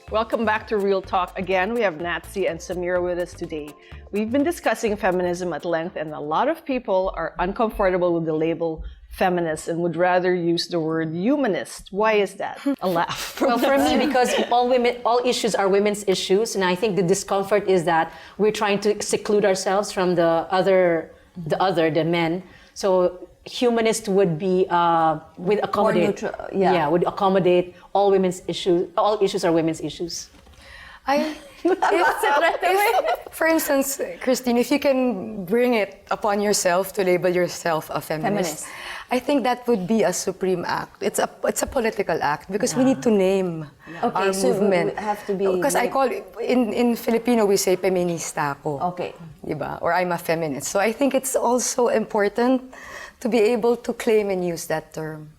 Welcome back to Real Talk. Again, we have Nancy and Samira with us today. We've been discussing feminism at length, and a lot of people are uncomfortable with the label feminist and would rather use the word humanist. Why is that? A laugh. Well, for me, because all issues are women's issues, and I think the discomfort is that we're trying to seclude ourselves from the men. So humanist would be would accommodate, would accommodate all women's issues. All issues are women's issues. For instance, Christine, if you can bring it upon yourself to label yourself a feminist. I think that would be a supreme act. It's a political act because we need to name our movement. We have to be. Because I call it, in Filipino we say feminista ako. Okay. Diba? Or I'm a feminist. So I think it's also important to be able to claim and use that term.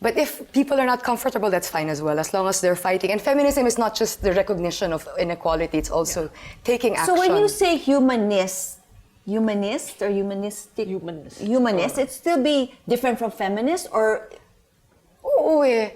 But if people are not comfortable, that's fine as well, as long as they're fighting. And feminism is not just the recognition of inequality, it's also taking action. So when you say humanist or humanistic? Humanist, it still be different from feminist or?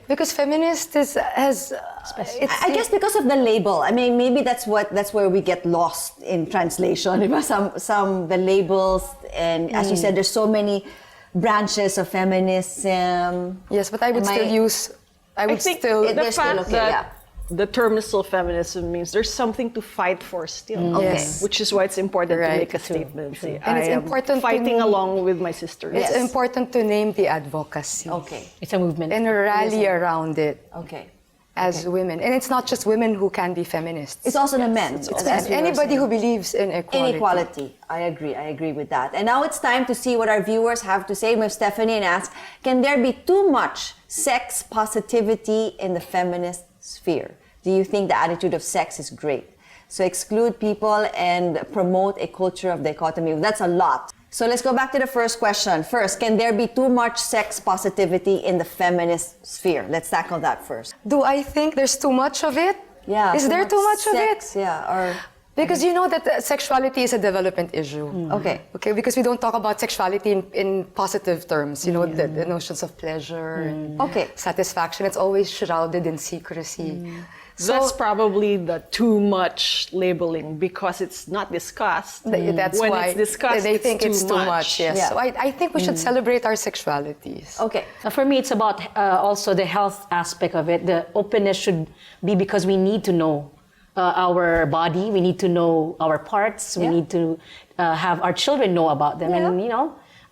Because feminist has... I guess because of the label. I mean, maybe that's where we get lost in translation. The labels, and as you said, there's so many branches of feminism. Yes, but I would still use... I think the fact that the term is still feminism means there's something to fight for still. Yes. Which is why it's important to make a statement. Say, and it's important fighting along with my sisters. It's important to name the advocacy. Okay. It's a movement. And rally around it. Okay. As women. And it's not just women who can be feminists. It's also the men. It's anybody who believes in equality. Inequality. I agree with that. And now it's time to see what our viewers have to say. With Stephanie and ask, can there be too much sex positivity in the feminist sphere? Do you think the attitude of sex is great? So exclude people and promote a culture of dichotomy. That's a lot. So let's go back to the first question. First, can there be too much sex positivity in the feminist sphere? Let's tackle that first. Do I think there's too much of it? Yeah. Is there too much sex, of it? Yeah. Or because you know that sexuality is a development issue. Okay. Because we don't talk about sexuality in positive terms. You know, the notions of pleasure and satisfaction. It's always shrouded in secrecy. So that's probably the too much labeling because it's not discussed. That's when why it's discussed, they think it's too much. Yes. Yeah. So I think we should celebrate our sexualities. Okay. For me, it's about also the health aspect of it. The openness should be because we need to know our body. We need to know our parts. We need to have our children know about them. Yeah.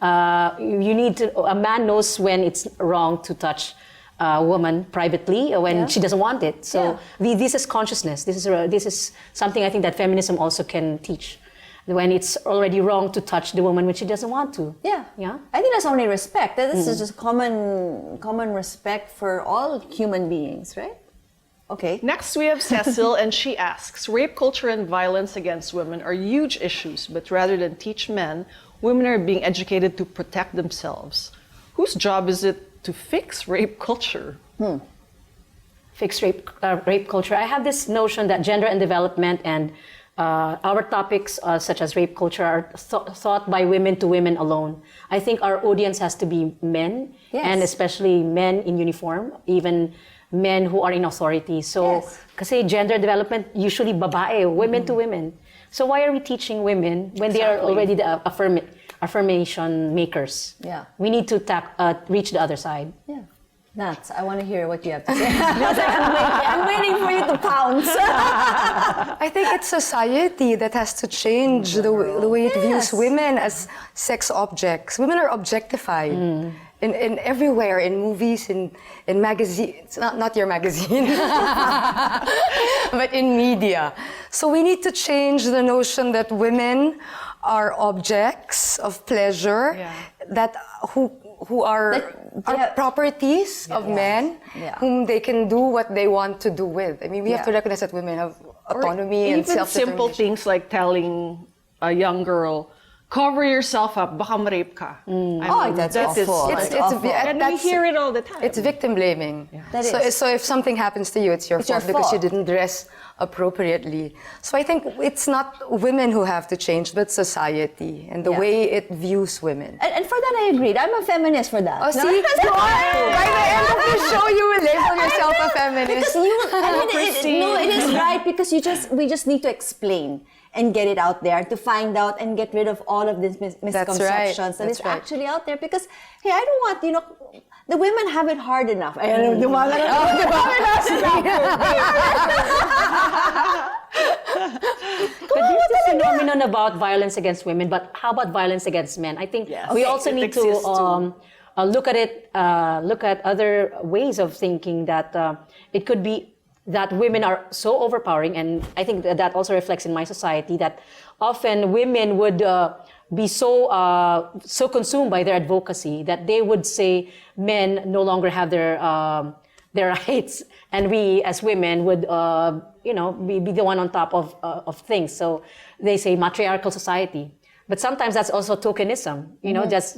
And you need to. A man knows when it's wrong to touch a woman privately when she doesn't want it. So this is consciousness. This is something I think that feminism also can teach. When it's already wrong to touch the woman when she doesn't want to. Yeah. I think that's only respect. This is just common respect for all human beings, right? Okay. Next, we have Cecil, and she asks, rape culture and violence against women are huge issues, but rather than teach men, women are being educated to protect themselves. Whose job is it to fix rape culture? Fix rape culture. I have this notion that gender and development and our topics such as rape culture are thought by women to women alone. I think our audience has to be men, and especially men in uniform, even men who are in authority. So, kasi gender development, usually babae, women to women. So why are we teaching women when they are already the affirmation makers? Yeah. We need to reach the other side. Yeah. Nats, I want to hear what you have to say. I'm waiting for you to pounce. I think it's society that has to change the way it views women as sex objects. Women are objectified. In everywhere, in movies, in magazines, not your magazine, but in media. So we need to change the notion that women are objects of pleasure, that who are properties of men, whom they can do what they want to do with. I mean, we have to recognize that women have autonomy and self-determination. Even simple things like telling a young girl, cover yourself up, baka ma-rape ka. That's awful. And we hear it all the time. It's victim blaming. So if something happens to you, it's your fault because you didn't dress appropriately. So I think it's not women who have to change, but society and the way it views women. And for that, I agreed. I'm a feminist for that. Oh, see? By the end of the show, you will label yourself a feminist. feminist. It is right because we just need to explain and get it out there to find out and get rid of all of these misconceptions that is actually out there. Because hey, I don't want the women have it hard enough. But there's this phenomenon about violence against women, but how about violence against men? I think we also need to look at it, look at other ways of thinking that it could be that women are so overpowering, and I think that also reflects in my society that often women would be so consumed by their advocacy that they would say men no longer have their rights, and we as women would be the one on top of things. So they say matriarchal society. But sometimes that's also tokenism,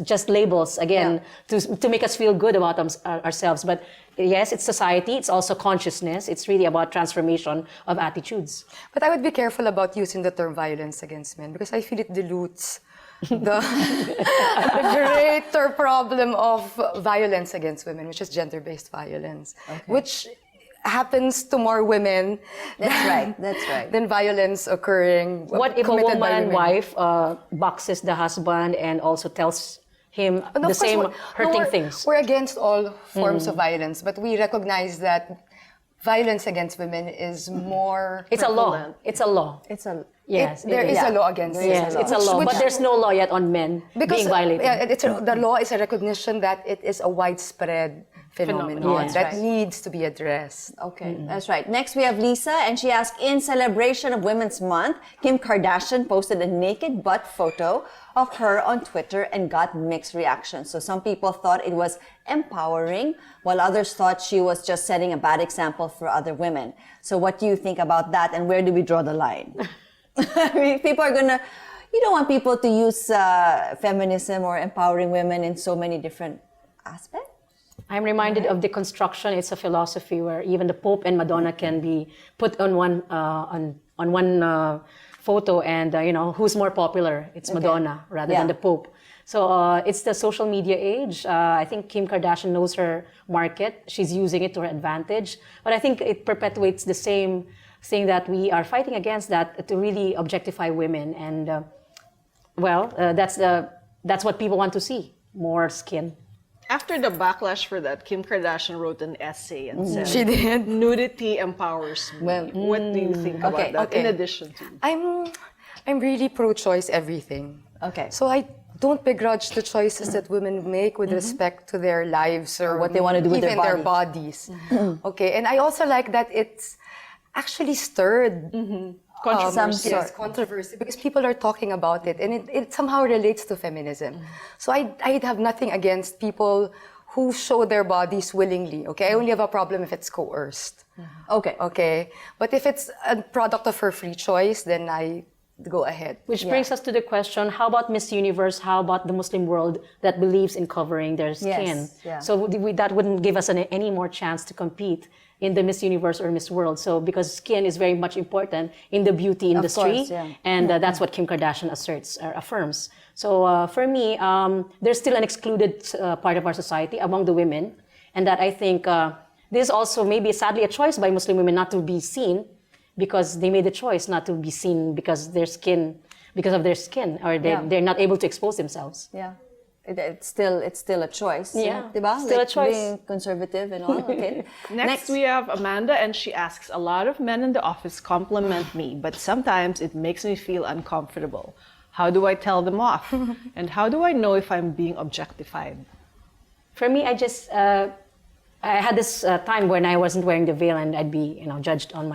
just labels again to make us feel good about ourselves. But yes, it's society, it's also consciousness. It's really about transformation of attitudes. But I would be careful about using the term violence against men because I feel it dilutes the greater problem of violence against women, which is gender-based violence, which happens to more women. That's right. Than violence occurring. What if a woman wife boxes the husband and also tells him the same hurting things? We're against all forms of violence, but we recognize that violence against women is more. It's a law. It's a law. Yes, there is a law against it. Yes, it's a law, but there's no law yet on men being violated. The law is a recognition that it is a widespread phenomenon that needs to be addressed. Okay, that's right. Next we have Lisa, and she asked, in celebration of Women's Month, Kim Kardashian posted a naked butt photo of her on Twitter and got mixed reactions. So some people thought it was empowering, while others thought she was just setting a bad example for other women. So what do you think about that, and where do we draw the line? I mean, you don't want people to use feminism or empowering women in so many different aspects. I'm reminded of deconstruction. It's a philosophy where even the Pope and Madonna can be put on one photo, and who's more popular? It's Madonna rather than the Pope. So it's the social media age. I think Kim Kardashian knows her market. She's using it to her advantage. But I think it perpetuates the same thing that we are fighting against, that to really objectify women. And that's what people want to see, more skin. After the backlash for that, Kim Kardashian wrote an essay and said, she did. Nudity empowers me. Well, what do you think about that in addition to? I'm really pro-choice everything. Okay. So I don't begrudge the choices that women make with respect to their lives or what they want to do with even their bodies. Okay, and I also like that it's actually stirred controversy because people are talking about it, and it somehow relates to feminism. So I'd have nothing against people who show their bodies willingly. Okay, I only have a problem if it's coerced. Okay, but if it's a product of her free choice, then I go ahead. Which brings us to the question, how about Miss Universe? How about the Muslim world that believes in covering their skin? So that wouldn't give us any more chance to compete in the Miss Universe or Miss World. So because skin is very much important in the beauty industry, and that's what Kim Kardashian asserts or affirms. So for me, there's still an excluded part of our society among the women, and that I think this is also maybe sadly a choice by Muslim women not to be seen, because they made the choice not to be seen because of their skin, or they're not able to expose themselves. Yeah. It's still a choice. Yeah, diba? still a choice. Being conservative and all. Okay. Next we have Amanda, and she asks, a lot of men in the office compliment me, but sometimes it makes me feel uncomfortable. How do I tell them off? And how do I know if I'm being objectified? For me, I had this time when I wasn't wearing the veil and I'd be judged on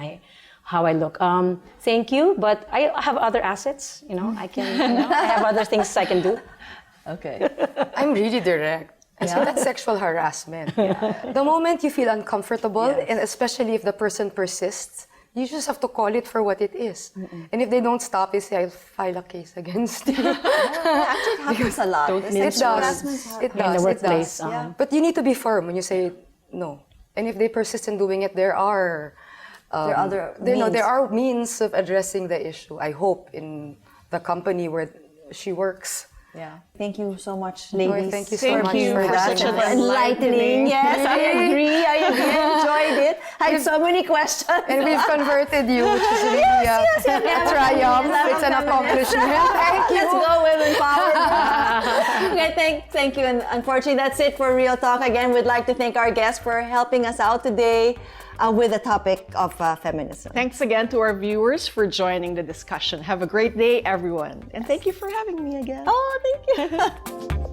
how I look. Thank you, but I have other assets. I have other things I can do. Okay. I'm really direct. I say that's sexual harassment. The moment you feel uncomfortable, and especially if the person persists, you just have to call it for what it is. And if they don't stop, you say, I'll file a case against you. Actually, it happens a lot. It does. But you need to be firm when you say no. And if they persist in doing it, there are means of addressing the issue. I hope in the company where she works. Yeah. Thank you so much, ladies. Thank you so much for that. such an enlightening. Yes, I agree. I enjoyed it. I have so many questions. And we've converted you, which is really a triumph. It's an accomplishment. Thank you. Let's go, women power. Okay, thank you. And unfortunately, that's it for Real Talk. Again, we'd like to thank our guests for helping us out today with the topic of feminism. Thanks again to our viewers for joining the discussion. Have a great day, everyone. And thank you for having me again. Oh, thank you.